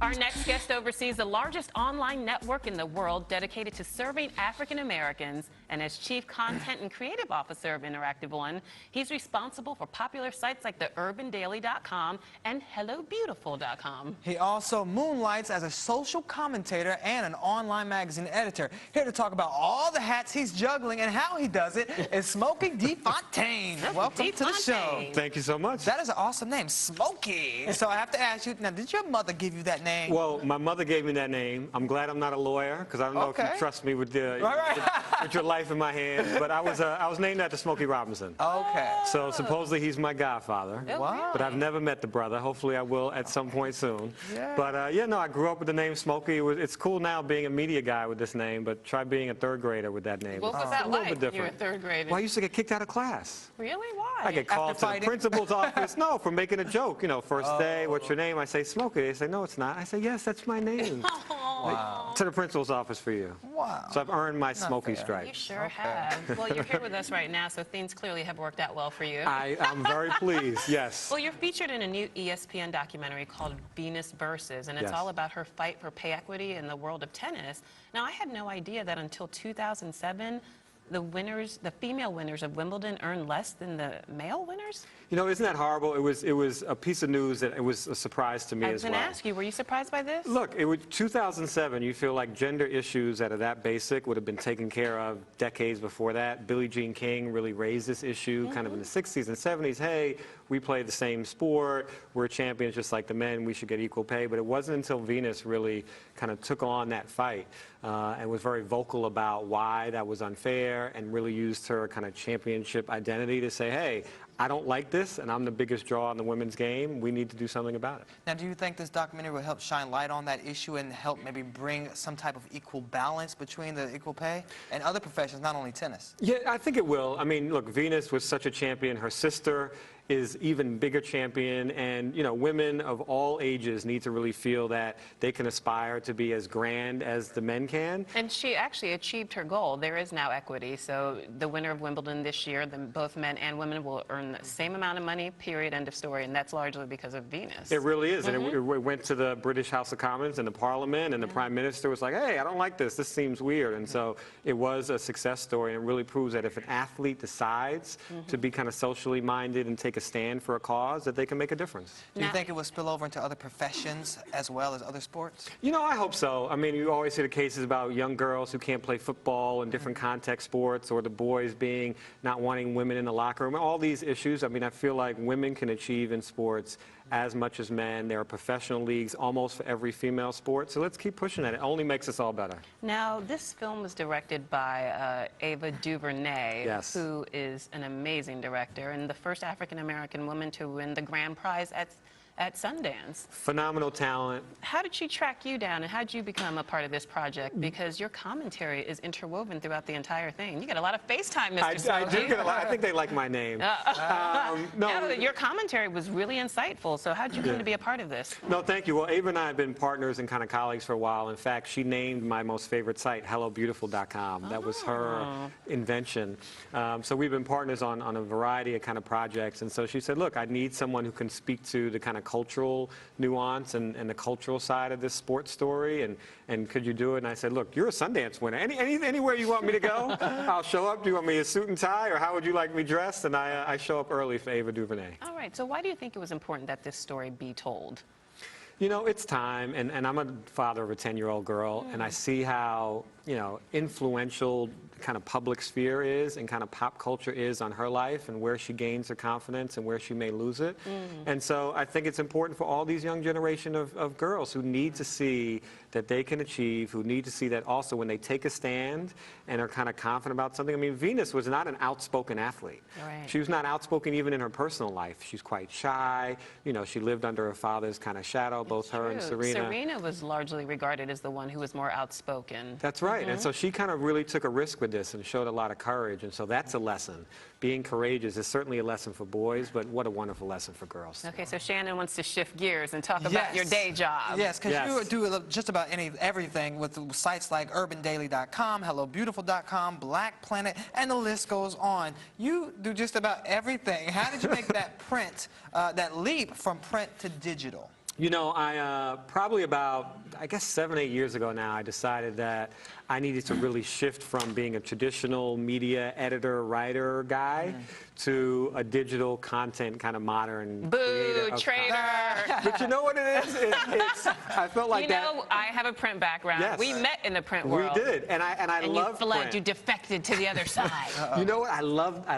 Our next guest oversees the largest online network in the world dedicated to serving African Americans, and as Chief Content and Creative Officer of Interactive One, he's responsible for popular sites like the UrbanDaily.com and HelloBeautiful.com. He also moonlights as a social commentator and an online magazine editor. Here to talk about all the hats he's juggling and how he does it is Smokey Fontaine. Welcome to the show. Thank you so much. That is an awesome name, Smokey. So I have to ask you, now, did your mother give you that name? Well, my mother gave me that name. I'm glad I'm not a lawyer, because I don't know if you trust me with, with your life in my hands. But I was named after Smokey Robinson. Okay. So supposedly he's my godfather. Wow. But I've never met the brother. Hopefully I will at some point soon. Yeah. But yeah, no, I grew up with the name Smokey. It's cool now being a media guy with this name, but try being a third grader with that name. What was that a like? little bit different. You were a third grader. Well, I used to get kicked out of class. Really? Why? I get called to the principal's office. No, for making a joke. You know, first day, what's your name? I say Smokey. They say, no, it's not. I say, yes, that's my name. Wow. To the principal's office for you. Wow. So I've earned my Smokey stripe. You sure have. Well, you're here with us right now, so things clearly have worked out well for you. I'm very pleased, yes. Well, you're featured in a new ESPN documentary called Venus Versus, and it's all about her fight for pay equity in the world of tennis. Now, I had no idea that until 2007, the female winners of Wimbledon earned less than the male winners? You know, isn't that horrible? It was a piece of news that it was a surprise to me as well. I was going to ask you, were you surprised by this? Look, it was 2007. You feel like gender issues that are that basic would have been taken care of decades before that. Billie Jean King really raised this issue kind of in the 60s and 70s. Hey, we play the same sport. We're champions just like the men. We should get equal pay. But it wasn't until Venus really kind of took on that fight and was very vocal about why that was unfair and really used her kind of championship identity to say, hey, I don't like this, and I'm the biggest draw in the women's game. We need to do something about it. Now, do you think this documentary will help shine light on that issue and help maybe bring some type of equal balance between the equal pay and other professions, not only tennis? Yeah, I think it will. I mean, look, Venus was such a champion. Her sister is even bigger champion, and you know, women of all ages need to really feel that they can aspire to be as grand as the men can. And she actually achieved her goal. There is now equity, so the winner of Wimbledon this year, both men and women will earn the same amount of money, period, end of story, and that's largely because of Venus. It really is, and it went to the British House of Commons and the Parliament, and the Prime Minister was like, hey, I don't like this. This seems weird. And so it was a success story, and it really proves that if an athlete decides to be kind of socially minded and take a stand for a cause, that they can make a difference. Do you think it will spill over into other professions as well as other sports? You know, I hope so. I mean, you always hear the cases about young girls who can't play football in different contact sports, or the boys not wanting women in the locker room. All these issues, I mean, I feel like women can achieve in sports as much as men. There are professional leagues almost for every female sport, so let's keep pushing that. It only makes us all better. Now, this film was directed by Ava DuVernay, who is an amazing director and the first African-American woman to win the grand prize at Sundance. Phenomenal talent. How did she track you down, and how did you become a part of this project? Because your commentary is interwoven throughout the entire thing. You get a lot of FaceTime, Mr. Smokey. I do get a lot. I think they like my name. No, your commentary was really insightful, so how did you come to be a part of this? No, thank you. Well, Ava and I have been partners and kind of colleagues for a while. In fact, she named my most favorite site HelloBeautiful.com. That was her invention. So we've been partners on a variety of kind of projects, and so she said, look, I need someone who can speak to the kind of cultural nuance and the cultural side of this sports story, and could you do it? And I said, look, you're a Sundance winner. Anywhere you want me to go, I'll show up. Do you want me in a suit and tie, or how would you like me dressed? And I show up early for Ava DuVernay. All right, so why do you think it was important that this story be told? You know, it's time, and I'm a father of a 10-year-old girl, and I see how, you know, influential kind of public sphere is and kind of pop culture is on her life, and where she gains her confidence and where she may lose it. And so I think it's important for all these young generation of girls who need to see that they can achieve, who need to see that also when they take a stand and are kind of confident about something. I mean, Venus was not an outspoken athlete. Right. She was not outspoken even in her personal life. She's quite shy. You know, she lived under her father's kind of shadow, both her and Serena. Serena was largely regarded as the one who was more outspoken. That's right. And so she kind of really took a risk with this and showed a lot of courage. And so that's a lesson. Being courageous is certainly a lesson for boys, but what a wonderful lesson for girls. Okay, so Shannon wants to shift gears and talk about your day job. Yes, because you do just about everything with sites like UrbanDaily.com, HelloBeautiful.com, Black Planet, and the list goes on. You do just about everything. How did you make that that leap from print to digital? You know, I probably about, I guess 7, 8 years ago now, I decided that I needed to really shift from being a traditional media editor, writer guy to a digital content kind of modern Boo, creator. traitor. But you know what it is? I felt like You know, I have a print background. Yes. We met in the print We world. did, and I And love you fled, print. you defected to the other side. You know what? I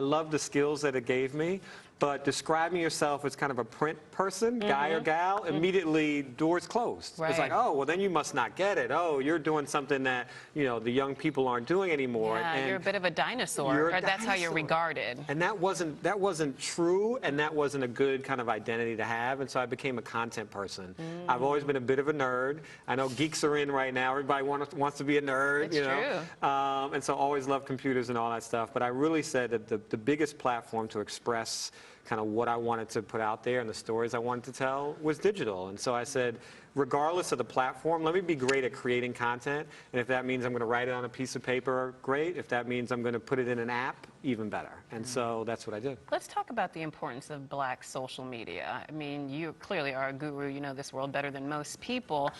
love the skills that it gave me, but describing yourself as kind of a print person, guy or gal, immediately doors closed. Right. It's like, oh, well, then you must not get it. Oh, you're doing something that, you know, the young people aren't doing anymore. Yeah, and you're a bit of a dinosaur, you're a or that's how you're dinosaur. regarded. And that wasn't true, and that wasn't a good kind of identity to have, and so I became a content person. I've always been a bit of a nerd. I know geeks are in right now. Everybody wants to be a nerd, It's you know. true. And so always loved computers and all that stuff. But I really said that the biggest platform to express kind of what I wanted to put out there and the stories I wanted to tell was digital. And so I said, regardless of the platform, let me be great at creating content. And if that means I'm going to write it on a piece of paper, great. If that means I'm going to put it in an app, even better. And so that's what I did. Let's talk about the importance of black social media. I mean, you clearly are a guru. You know this world better than most people.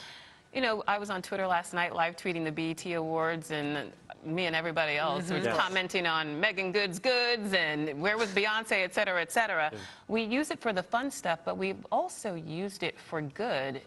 You know, I was on Twitter last night live tweeting the BET Awards, and me and everybody else was Yes. commenting on Megan Good's goods and where was Beyonce, et cetera, et cetera. Yeah. We use it for the fun stuff, but we've also used it for good.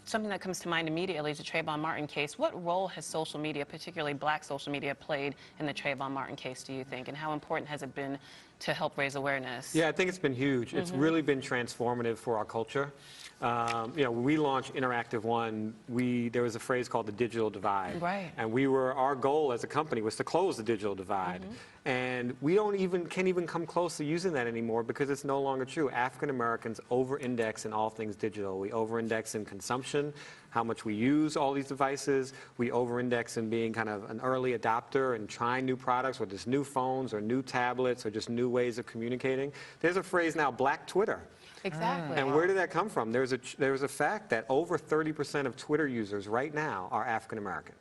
Something that comes to mind immediately is the Trayvon Martin case. What role has social media, particularly black social media, played in the Trayvon Martin case, do you think? And how important has it been to help raise awareness? Yeah, I think it's been huge. It's really been transformative for our culture. You know, when we launched Interactive One, there was a phrase called the digital divide. Right. And our goal as a company was to close the digital divide. And we can't even come close to using that anymore because it's no longer true. African Americans over-index in all things digital. We over-index in consumption, how much we use all these devices. We over-index in being kind of an early adopter and trying new products, whether it's new phones or new tablets or just new ways of communicating. There's a phrase now, Black Twitter. Exactly. And where did that come from? There's a fact that over 30% of Twitter users right now are African American.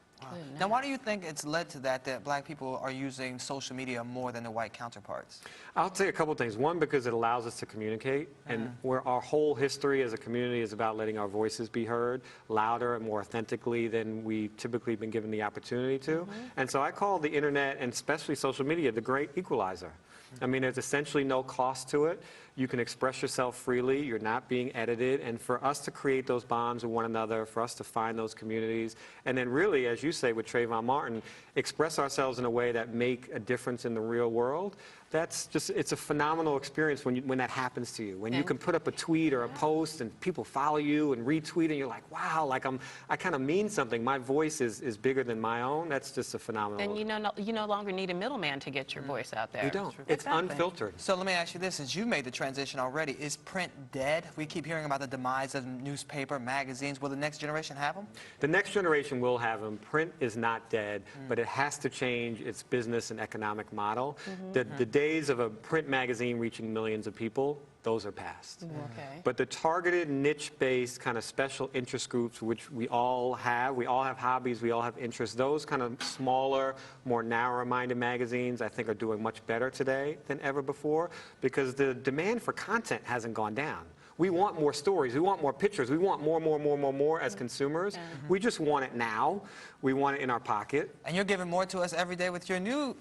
Now, why do you think it's led to that black people are using social media more than their white counterparts? I'll say a couple things. One, because it allows us to communicate, and where our whole history as a community is about letting our voices be heard louder and more authentically than we've typically been given the opportunity to. And so I call the internet, and especially social media, the great equalizer. I mean, there's essentially no cost to it. You can express yourself freely. You're not being edited. And for us to create those bonds with one another, for us to find those communities, and then really, as you say with Trayvon Martin, express ourselves in a way that make a difference in the real world, it's a phenomenal experience when that happens to you. When you can put up a tweet or a post and people follow you and retweet and you're like, wow, like I kind of mean something. My voice is bigger than my own. That's just a phenomenal. And you no longer need a middleman to get your voice out there. You don't. It's Exactly. unfiltered. So let me ask you this, since you made the transition already, is print dead? We keep hearing about the demise of newspaper, magazines. Will the next generation have them? The next generation will have them. Print is not dead, but it has to change its business and economic model. The days of a print magazine reaching millions of people, those are past. Okay. But the targeted, niche-based kind of special interest groups, which we all have hobbies, we all have interests, those kind of smaller, more narrow-minded magazines, I think are doing much better today than ever before because the demand for content hasn't gone down. We want more stories. We want more pictures. We want more as consumers. We just want it now. We want it in our pocket. And you're giving more to us every day with your new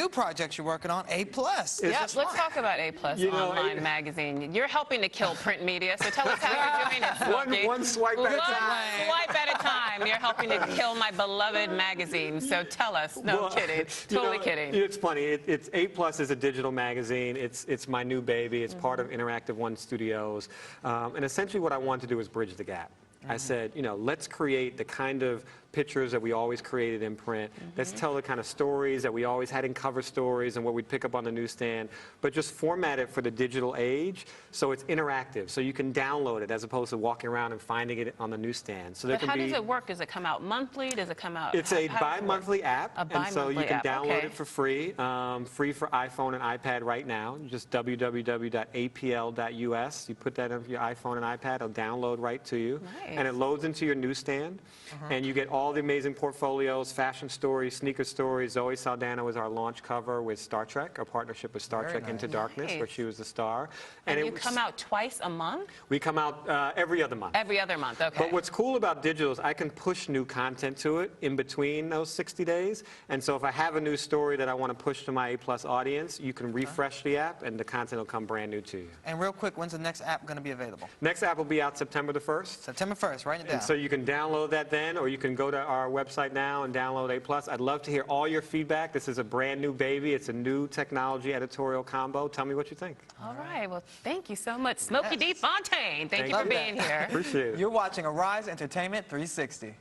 projects you're working on, A+. Yeah, let's talk about A+ online magazine. You're helping to kill print media, so tell us how you're doing it, Smokey. One swipe at a time. Swipe at a time. You're helping to kill my beloved magazine, so tell us. No, kidding. Totally kidding. It's funny. It's A+ is a digital magazine. It's my new baby. It's part of Interactive One Studios. And essentially what I want to do is bridge the gap. I said, you know, let's create the kind of pictures that we always created in print. Let's tell the kind of stories that we always had in cover stories and what we'd pick up on the newsstand, but just format it for the digital age so it's interactive, so you can download it as opposed to walking around and finding it on the newsstand. So But how does it work? Does it come out monthly? Does it come out? It's a bi-monthly app, and so you can download okay. it for free, free for iPhone and iPad right now. Just www.apl.us. You put that on your iPhone and iPad, it'll download right to you, Nice. and it loads into your newsstand, and you get all all the amazing portfolios, fashion stories, sneaker stories. Zoe Saldana was our launch cover with Star Trek, our partnership with Star Trek Into Darkness, where she was the star. And you come out twice a month? We come out every other month. Every other month, okay. But what's cool about digital is I can push new content to it in between those 60 days. And so if I have a new story that I want to push to my A+ audience, you can refresh the app and the content will come brand new to you. And real quick, when's the next app going to be available? Next app will be out September the 1st. September 1st, write it down. And so you can download that then, or you can go to our website now and download A+. I'd love to hear all your feedback. This is a brand new baby. It's a new technology editorial combo. Tell me what you think. All right. Well, thank you so much, Smokey D. Fontaine. Thank you for being here. Appreciate it. You're watching Arise Entertainment 360.